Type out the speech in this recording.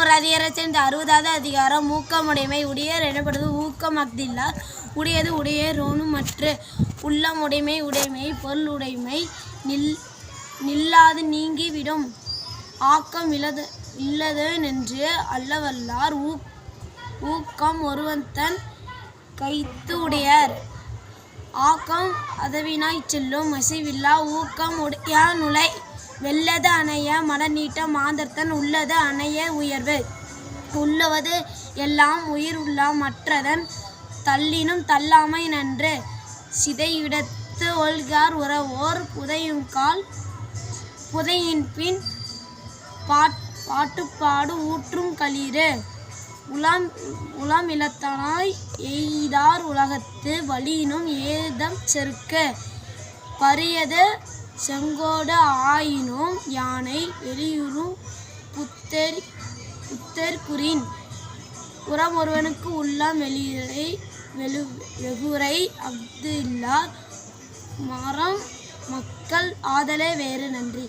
ஒரு அதிகாரத்தை 60வது அதிகாரம் ஊக்கமுடைமை. உடையர் எனப்படுவது ஊக்கம் அஃதில்லார் உடையது உடையர் ரோனுமற்று உள்ளமுடைமை. உடைமை பொருள் உடைமை நில்லாது நீங்கி விடும் ஆக்கம் இல்லதென்று அல்லவல்லார். ஊக்கம் ஒருவன்தன் கைத்து உடையர் ஆக்கம் அதவினாய்ச் செல்லும் அசைவில்லா. ஊக்கம் உடையானுலை வெல்லது அணைய மலர்நீட்ட மாந்தர்தன் உள்ளது அணைய உயர்வு. உள்ளவது எல்லாம் உயிர் உள்ளாம் மற்றதன் தள்ளினும் தள்ளாமை நன்று. சிதையிடத்து ஒல்கார் உறவோர் புதையின்பின் பாட்டுப்பாடு ஊற்றும் களிறு. உளமிலத்தனாய் எய்தார் உலகத்து வலியினும் ஏதம் செருக்கு. பரியது செங்கோடு ஆயினும் யானை வெளியுறும் புத்தெர்குறின். உரமொருவனுக்கு உள்ளம் வெகுரை அஃதில்லார் மரம் மக்கள் ஆதலே வேறு. நன்றி.